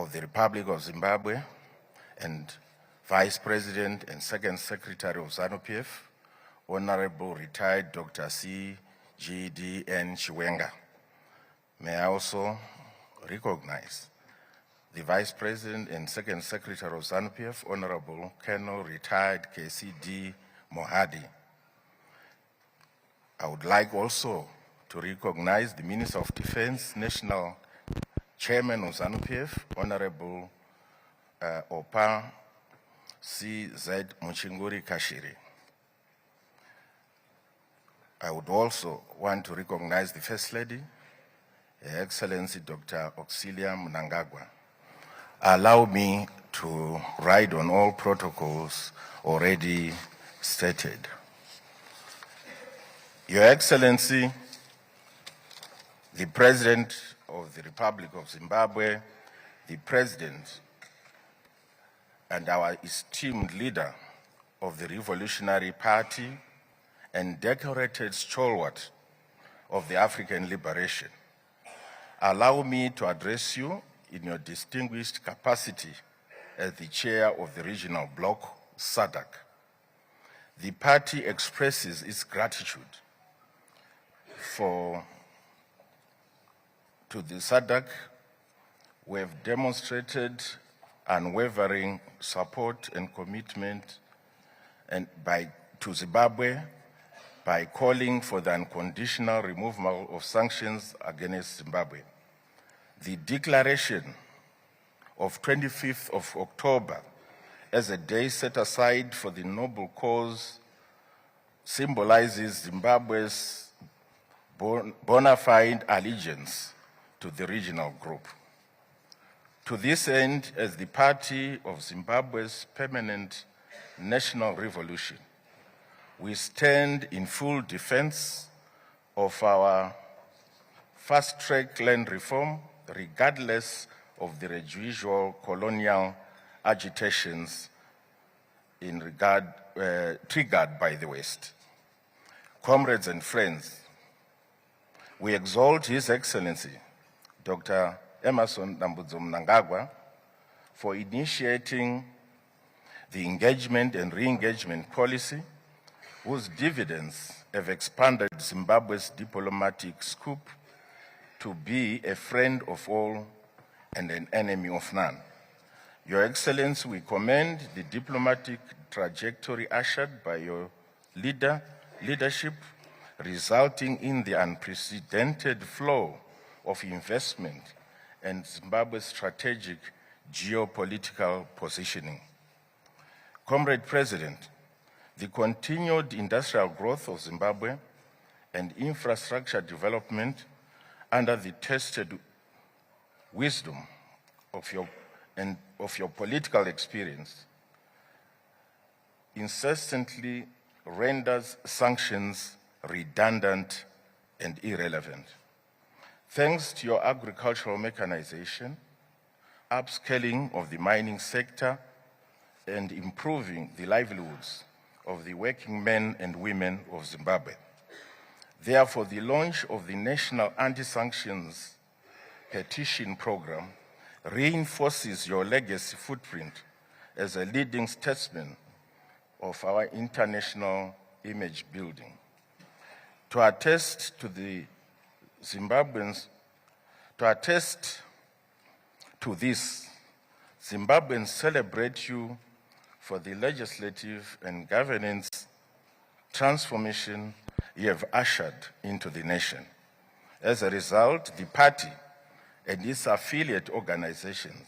of the Republic of Zimbabwe and Vice President and Second Secretary of Zanu-PF, Honorable Retired Dr. C.G.D.N. Chiwenga. May I also recognize the Vice President and Second Secretary of Zanu-PF, Honorable Colonel Retired K.C.D. Mohadi. I would like also to recognize the Minister of Defense, National Chairman of Zanu-PF, Honorable Opa C.Z. Muchinguri Kashiri. I would also want to recognize the First Lady, Her Excellency Dr. Auxilia Mnangagwa. Allow me to ride on all protocols already stated. Your Excellency, the President of the Republic of Zimbabwe, the President and our esteemed leader of the Revolutionary Party and decorated stalwart of the African liberation, allow me to address you in your distinguished capacity as the chair of the regional bloc, SADC. The party expresses its gratitude to the SADC. We have demonstrated unwavering support and commitment to Zimbabwe by calling for the unconditional removal of sanctions against Zimbabwe. The declaration of 25th of October as a day set aside for the noble cause symbolizes Zimbabwe's bona fide allegiance to the regional group. To this end, as the party of Zimbabwe's permanent national revolution, we stand in full defense of our fast-track land reform, regardless of the residual colonial agitations triggered by the West. Comrades and friends, we exalt His Excellency, Dr. Emmerson Dambudzo Mnangagwa, for initiating the engagement and re-engagement policy whose dividends have expanded Zimbabwe's diplomatic scope to be a friend of all and an enemy of none. Your Excellency, we commend the diplomatic trajectory ushered by your leadership, resulting in the unprecedented flow of investment and Zimbabwe's strategic geopolitical positioning. Comrade President, the continued industrial growth of Zimbabwe and infrastructure development under the tested wisdom of your political experience incessantly renders sanctions redundant and irrelevant. Thanks to your agricultural mechanization, upscaling of the mining sector, and improving the livelihoods of the working men and women of Zimbabwe. Therefore, the launch of the National Anti-Sanctions Petition Program reinforces your legacy footprint as a leading statesman of our international image building. To attest to this, Zimbabweans celebrate you for the legislative and governance transformation you have ushered into the nation. As a result, the party and its affiliate organizations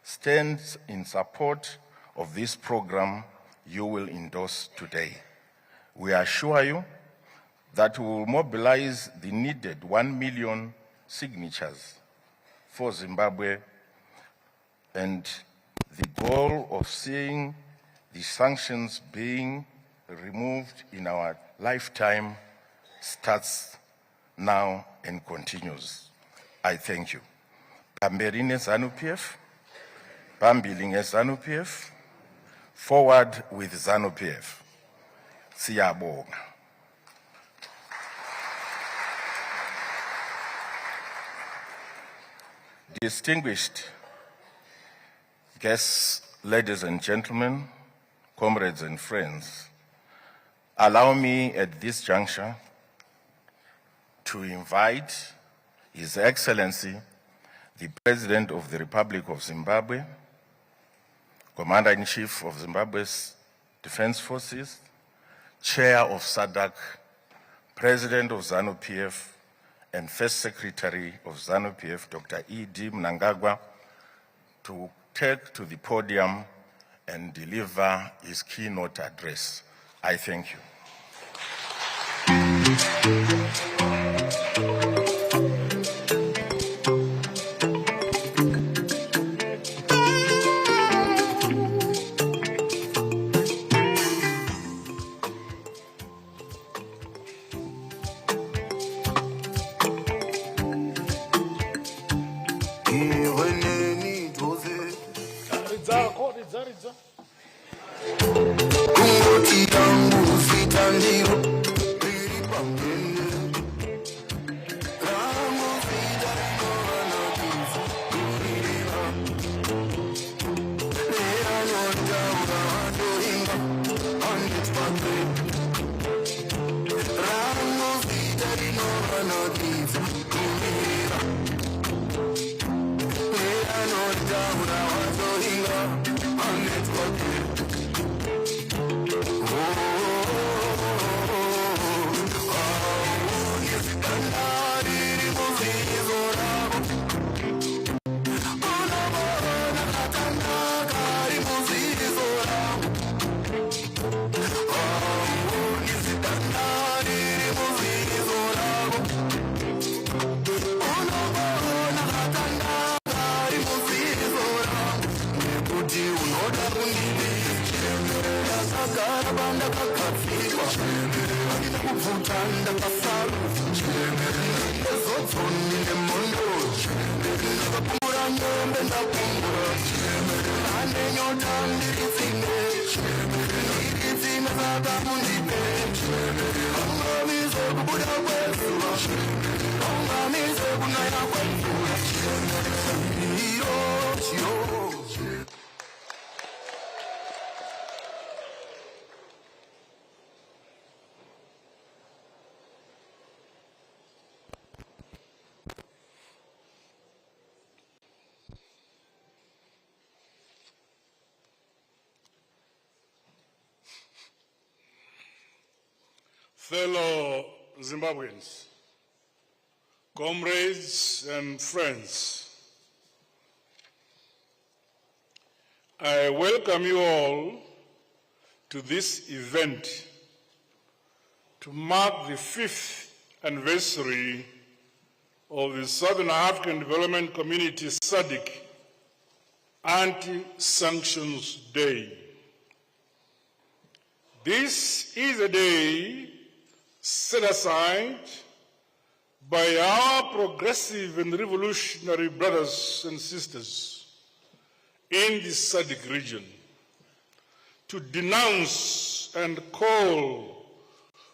stands in support of this program you will endorse today. We assure you that we will mobilize the needed 1 million signatures for Zimbabwe, and the goal of seeing the sanctions being removed in our lifetime starts now and continues. I thank you. Pamberine Zanu-PF, Pambiling Zanu-PF, forward with Zanu-PF. Siyabonga. Distinguished Guests, ladies and gentlemen, comrades and friends, allow me at this juncture to invite His Excellency, the President of the Republic of Zimbabwe, Commander-in-Chief of Zimbabwe's Defense Forces, Chair of SADC, President of Zanu PF, and First Secretary of Zanu PF, Dr. E.D. Mnangagwa, to take to the podium and deliver his keynote address. I thank you. Fellow Zimbabweans, comrades and friends, I welcome you all to this event to mark the 5th anniversary of the Southern African Development Community SADC Anti-Sanctions Day. This is a day set aside by our progressive and revolutionary brothers and sisters in the SADC region to denounce and call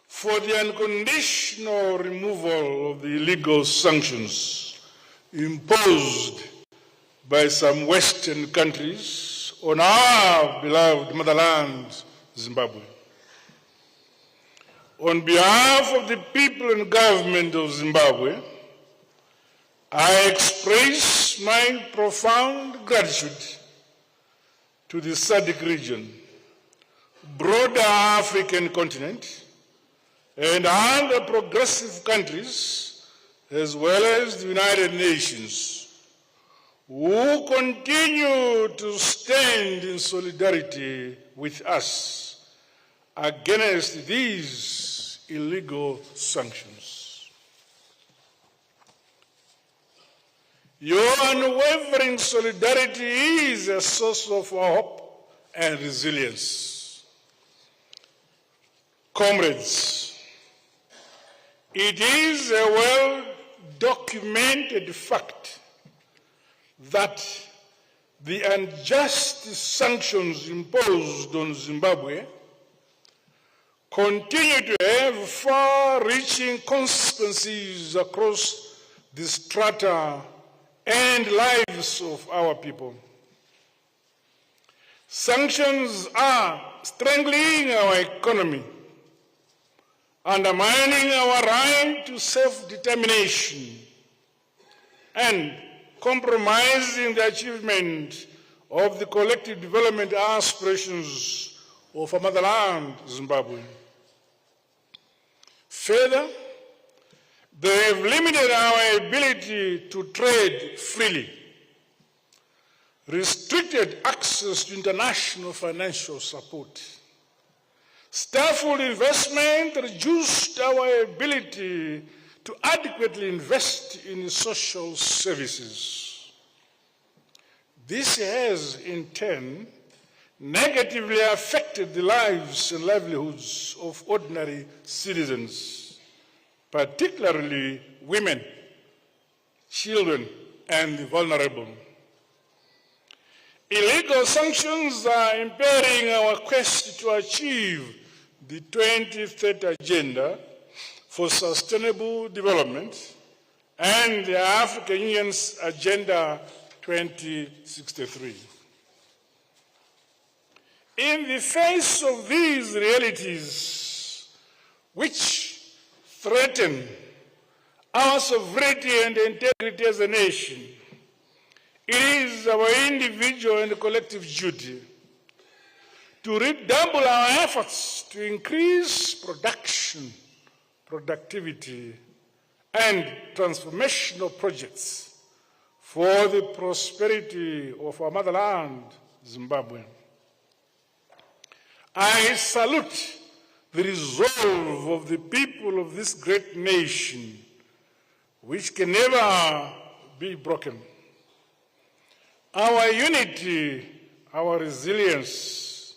for the unconditional removal of the illegal sanctions imposed by some Western countries on our beloved motherland, Zimbabwe. On behalf of the people and government of Zimbabwe, I express my profound gratitude to the SADC region, broader African continent, and other progressive countries, as well as the United Nations, who continue to stand in solidarity with us against these illegal sanctions. Your unwavering solidarity is a source of hope and resilience. Comrades, it is a well-documented fact that the unjust sanctions imposed on Zimbabwe continue to have far-reaching consequences across the strata and lives of our people. Sanctions are strangling our economy, undermining our right to self-determination, and compromising the achievement of the collective development aspirations of our motherland, Zimbabwe. Further, they have limited our ability to trade freely, restricted access to international financial support, stifled investment, reduced our ability to adequately invest in social services. This has, in turn, negatively affected the lives and livelihoods of ordinary citizens, particularly women, children, and the vulnerable. Illegal sanctions are impairing our quest to achieve the 2030 Agenda for Sustainable Development and the African Union's Agenda 2063. In the face of these realities, which threaten our sovereignty and integrity as a nation, it is our individual and collective duty to redouble our efforts to increase production, productivity, and transformational projects for the prosperity of our motherland, Zimbabwe. I salute the resolve of the people of this great nation, which can never be broken. Our unity, our resilience,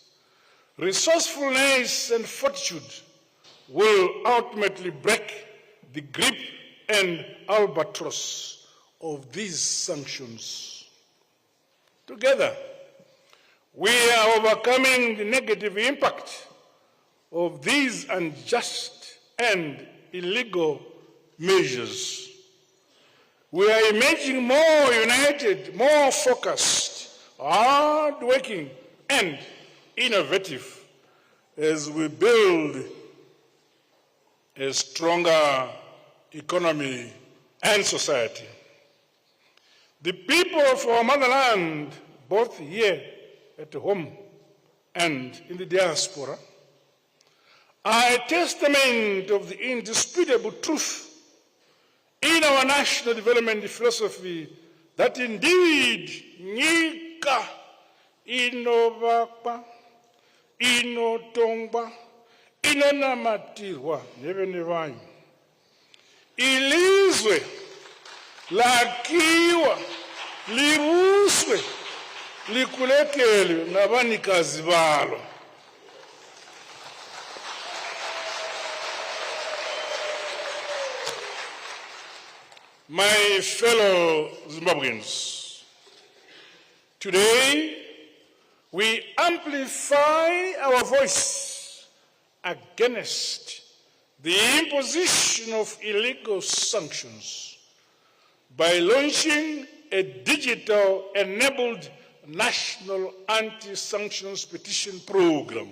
resourcefulness, and fortitude will ultimately break the grip and albatross of these sanctions. Together, we are overcoming the negative impact of these unjust and illegal measures. We are emerging more united, more focused, hard-working, and innovative as we build a stronger economy and society. The people of our motherland, both here at home and in the diaspora, are a testament of the indisputable truth in our national development philosophy that indeed nyika inovakwa, inotongwa, inonamatirwa nevene vayo. Ilizwe lakiwa, libuswe, likulekelwe nabanikazi balo. My fellow Zimbabweans, today we amplify our voice against the imposition of illegal sanctions by launching a digital-enabled national anti-sanctions petition program.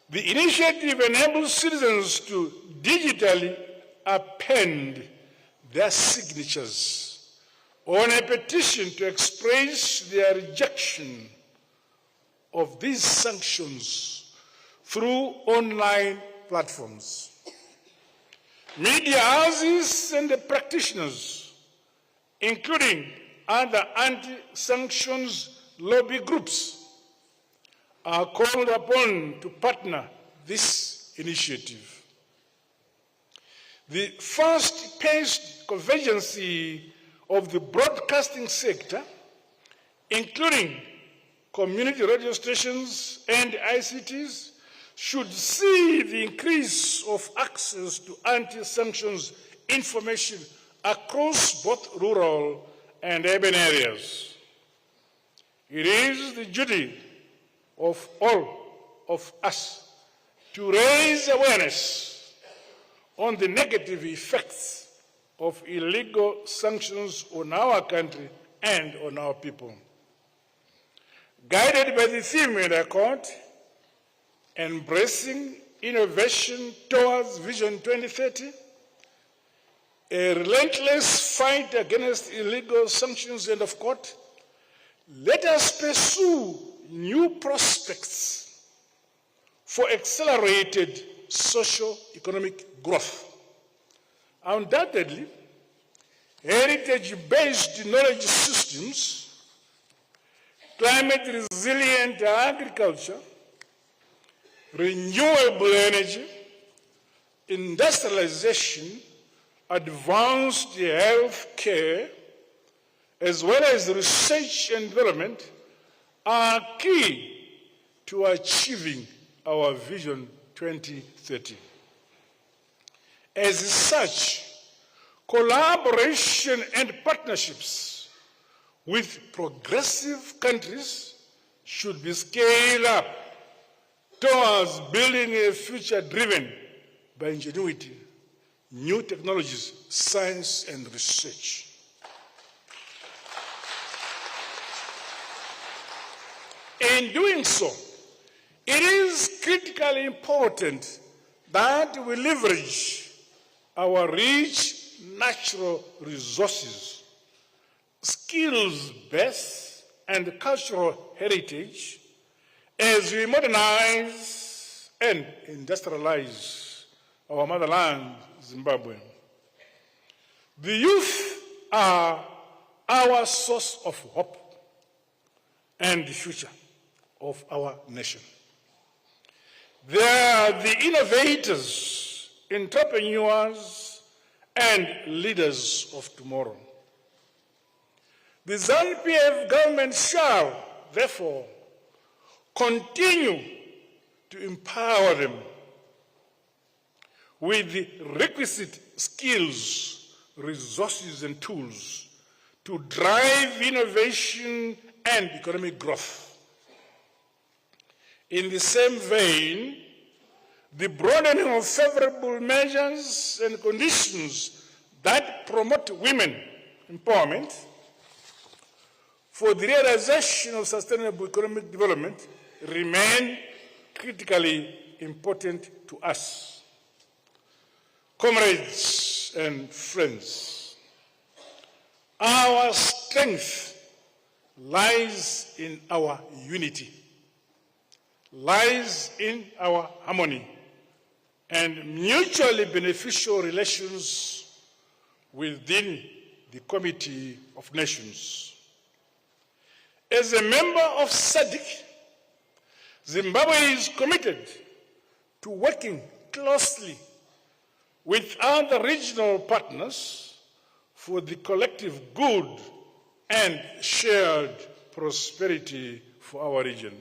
The initiative enables citizens to digitally append their signatures on a petition to express their rejection of these sanctions through online platforms. Media houses and the practitioners, including other anti-sanctions lobby groups, are called upon to partner this initiative. The fast-paced convergence of the broadcasting sector, including community radio stations and ICTs, should see the increase of access to anti-sanctions information across both rural and urban areas. It is the duty of all of us to raise awareness on the negative effects of illegal sanctions on our country and on our people. Guided by the theme in the court, embracing innovation towards Vision 2030, a relentless fight against illegal sanctions, and of course, let us pursue new prospects for accelerated socio-economic growth. Undoubtedly, heritage-based knowledge systems, climate-resilient agriculture, renewable energy, industrialization, advanced health care, as well as research and development are key to achieving our Vision 2030. As such, collaboration and partnerships with progressive countries should be scaled up towards building a future driven by ingenuity, new technologies, science, and research. In doing so, it is critically important that we leverage our rich natural resources, skills base, and cultural heritage as we modernize and industrialize our motherland, Zimbabwe. The youth are our source of hope and the future of our nation. They are the innovators, entrepreneurs, and leaders of tomorrow. The ZANU-PF government shall, therefore, continue to empower them with the requisite skills, resources, and tools to drive innovation and economic growth. In the same vein, the broadening of favorable measures and conditions that promote women empowerment for the realization of sustainable economic development remain critically important to us. Comrades and friends, our strength lies in our unity, lies in our harmony and mutually beneficial relations within the Committee of Nations. As a member of SADC, Zimbabwe is committed to working closely with other regional partners for the collective good and shared prosperity for our region.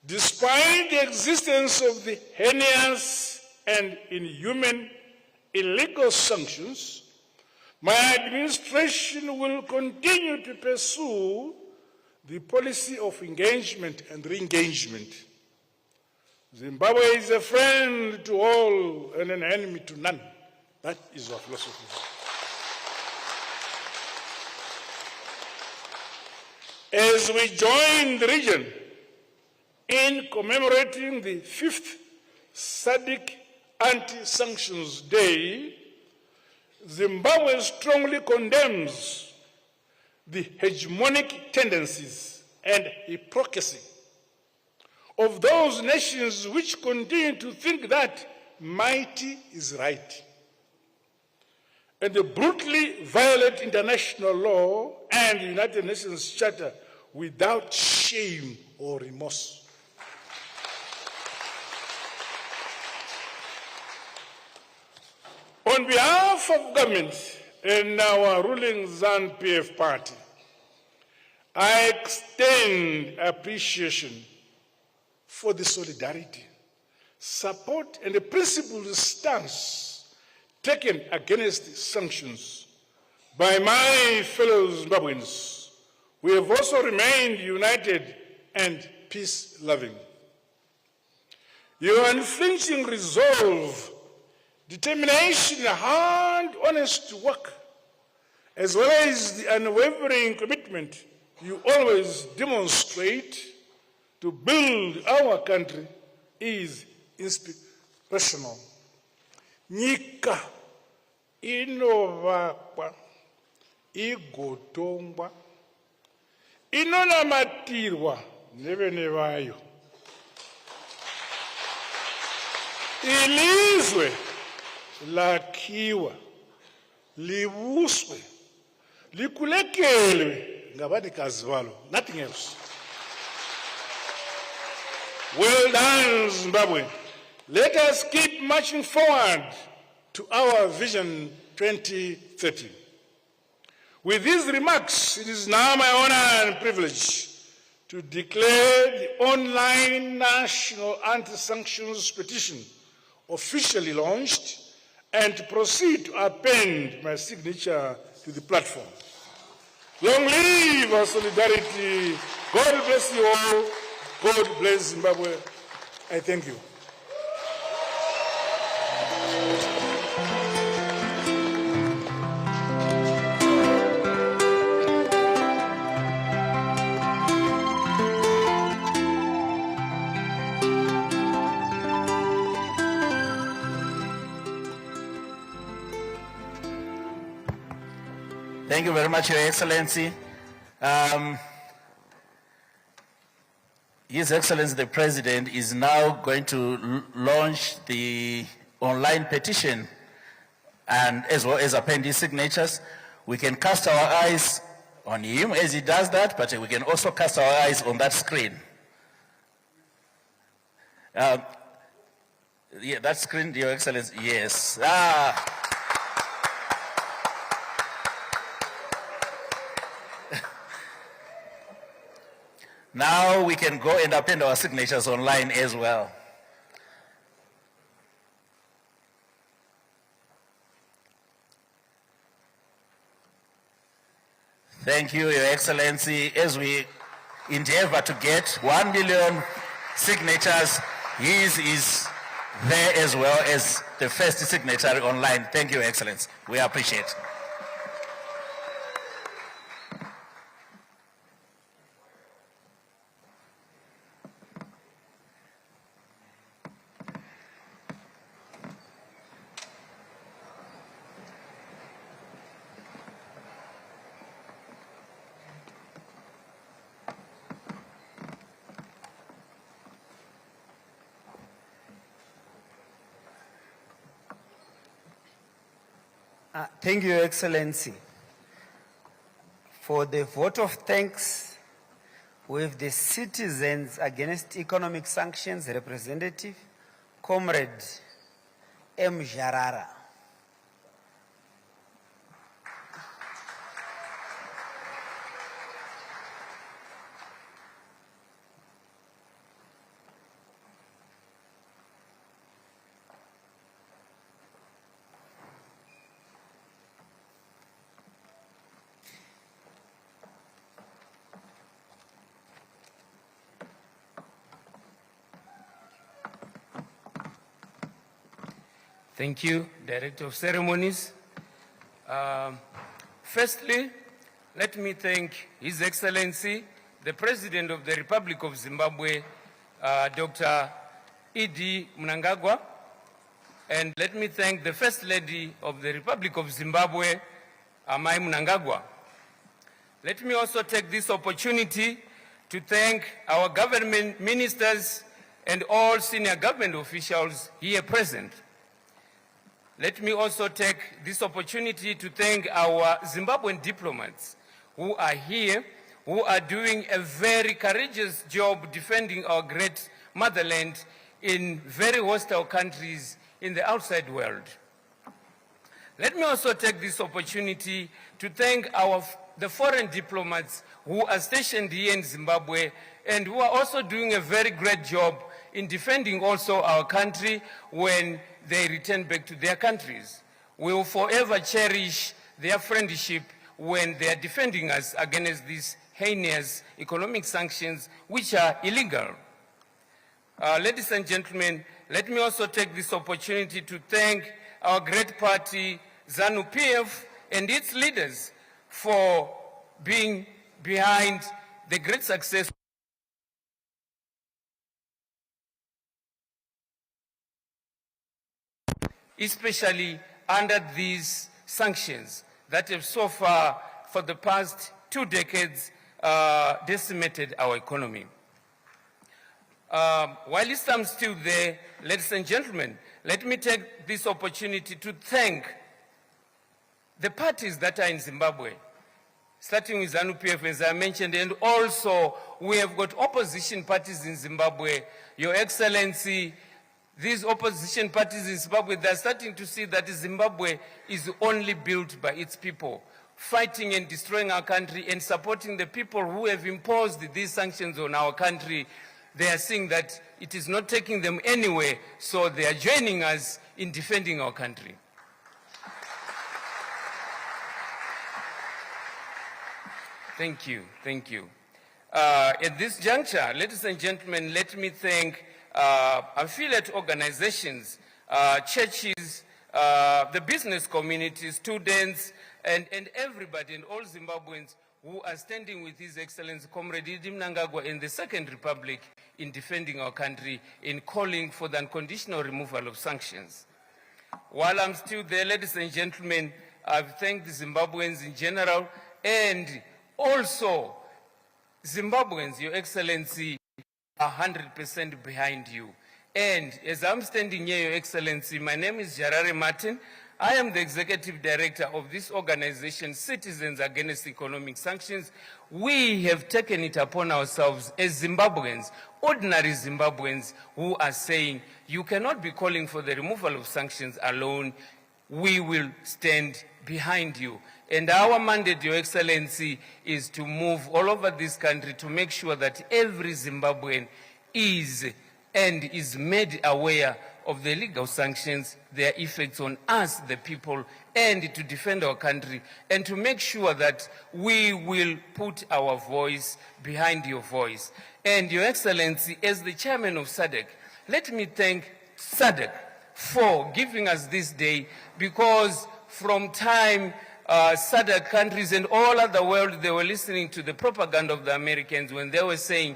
Despite the existence of the heinous and inhuman illegal sanctions, my administration will continue to pursue the policy of engagement and re-engagement. Zimbabwe is a friend to all and an enemy to none. That is our philosophy. As we join the region in commemorating the 5th SADC Anti-Sanctions Day, Zimbabwe strongly condemns the hegemonic tendencies and hypocrisy of those nations which continue to think that mighty is right and brutally violate international law and the United Nations Charter without shame or remorse. On behalf of government and our ruling ZANU-PF party, I extend appreciation for the solidarity, support, and the principled stance taken against sanctions by my fellow Zimbabweans. We have also remained united and peace-loving. Your unflinching resolve, determination, hard, honest work, as well as the unwavering commitment you always demonstrate to build our country is inspirational. Nyika inovakwa, igotongwa, inonamatirwa nevene vayo. Ilizwe lakiwa, livuswe, likulekelwe ngabanikazi valo, nothing else. Well done, Zimbabwe. Let us keep marching forward to our Vision 2030. With these remarks, it is now my honor and privilege to declare the online national anti-sanctions petition officially launched and to proceed to append my signature to the platform. Long live our solidarity. God bless you all. God bless Zimbabwe. I thank you. Thank you very much, Your Excellency. His Excellency the President is now going to launch the online petition and as well as append his signatures. We can cast our eyes on him as he does that, but we can also cast our eyes on that screen. Yeah, that screen, Your Excellency, yes. Now we can go and append our signatures online as well. Thank you, Your Excellency. As we endeavor to get 1 million signatures, his is there as well as the first signatory online. Thank you, Your Excellency. We appreciate it. Thank you, Your Excellency. For the vote of thanks with the Citizens Against Economic Sanctions representative, Comrade M. Jarara. Thank you, Director of Ceremonies. Firstly, let me thank His Excellency, the President of the Republic of Zimbabwe, Dr. Idi Mnangagwa, and let me thank the First Lady of the Republic of Zimbabwe, Amai Mnangagwa. Let me also take this opportunity to thank our government ministers and all senior government officials here present. Let me also take this opportunity to thank our Zimbabwean diplomats who are here, who are doing a very courageous job defending our great motherland in very hostile countries in the outside world. Let me also take this opportunity to thank the foreign diplomats who are stationed here in Zimbabwe and who are also doing a very great job in defending also our country when they return back to their countries. We will forever cherish their friendship when they are defending us against these heinous economic sanctions which are illegal. Ladies and gentlemen, let me also take this opportunity to thank our great party, Zanu PF, and its leaders for being behind the great success especially under these sanctions that have so far, for the past 2 decades, decimated our economy. While I'm still there, ladies and gentlemen, let me take this opportunity to thank the parties that are in Zimbabwe, starting with Zanu PF, as I mentioned, and also we have got opposition parties in Zimbabwe. Your Excellency, these opposition parties in Zimbabwe, they're starting to see that Zimbabwe is only built by its people, fighting and destroying our country and supporting the people who have imposed these sanctions on our country. They are seeing that it is not taking them anywhere, so they are joining us in defending our country. Thank you, thank you. At this juncture, ladies and gentlemen, let me thank affiliate organizations, churches, the business community, students, and everybody, and all Zimbabweans who are standing with His Excellency Comrade Idi Mnangagwa in the Second Republic in defending our country, in calling for the unconditional removal of sanctions. While I'm still there, ladies and gentlemen, I've thanked the Zimbabweans in general, and also Zimbabweans, Your Excellency, 100% behind you. And as I'm standing here, Your Excellency, my name is Jarare Martin. I am the Executive Director of this organization, Citizens Against Economic Sanctions. We have taken it upon ourselves as Zimbabweans, ordinary Zimbabweans, who are saying, you cannot be calling for the removal of sanctions alone. We will stand behind you. And our mandate, Your Excellency, is to move all over this country to make sure that every Zimbabwean is made aware of the legal sanctions, their effects on us, the people, and to defend our country, and to make sure that we will put our voice behind your voice. And Your Excellency, as the chairman of SADC, let me thank SADC for giving us this day, because from time SADC countries and all other world, they were listening to the propaganda of the Americans when they were saying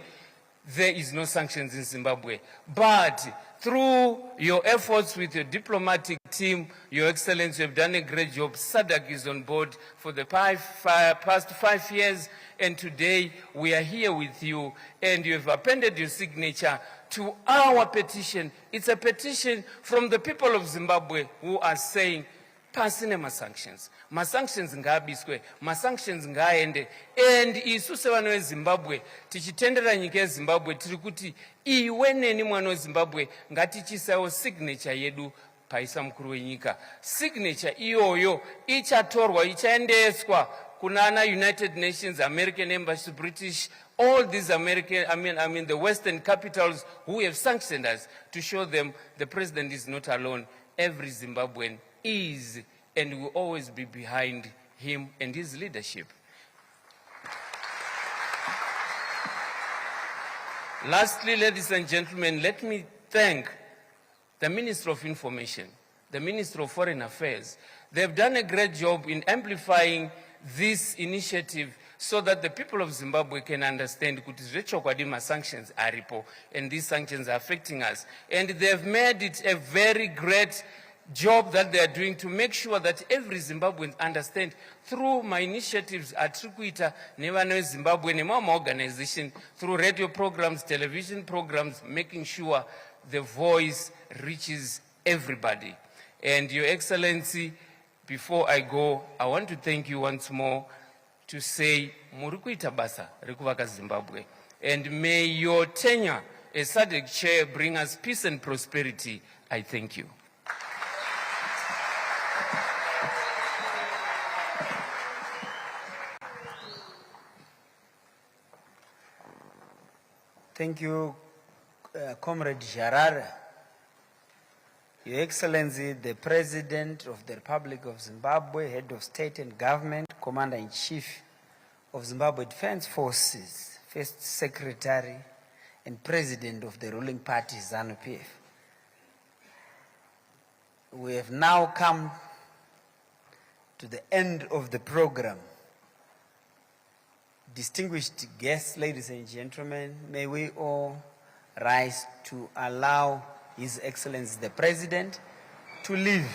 there is no sanctions in Zimbabwe. But through your efforts with your diplomatic team, Your Excellency, you have done a great job. SADC is on board for the past 5 years, and today we are here with you, and you have appended your signature to our petition. It's a petition from the people of Zimbabwe who are saying, pasine masanctions ngaabiswe, masanctions ngaaende. And isu sevana weZimbabwe tichitendera nyika yeZimbabwe tiri kuti iwe neni mwana weZimbabwe ngatichisawo signature yedu paisa mukuru wenyika. Signature iyoyo ichatorwa, ichaendeswa kunana United Nations, American Embassy, British, all these American, I mean the Western capitals who have sanctioned us, to show them the president is not alone. Every Zimbabwean is and will always be behind him and his leadership. Lastly, ladies and gentlemen, let me thank the Minister of Information, the Minister of Foreign Affairs. They've done a great job in amplifying this initiative so that the people of Zimbabwe can understand that sanctions are aripo, and these sanctions are affecting us. And they've made it a very great job that they are doing to make sure that every Zimbabwean understand through my initiatives at Trikuita, Nevano Zimbabwe, Nemama organization, through radio programs, television programs, making sure the voice reaches everybody. And Your Excellency, before I go, I want to thank you once more to say, Murikuita basa, Rikuvaka Zimbabwe. And may your tenure as SADC chair bring us peace and prosperity. I thank you. Thank you, Comrade Jarare. Your Excellency, the President of the Republic of Zimbabwe, Head of State and Government, Commander-in-Chief of Zimbabwe Defense Forces, First Secretary and President of the ruling party, Zanu PF. We have now come to the end of the program. Distinguished guests, ladies and gentlemen, may we all rise to allow His Excellency the President to leave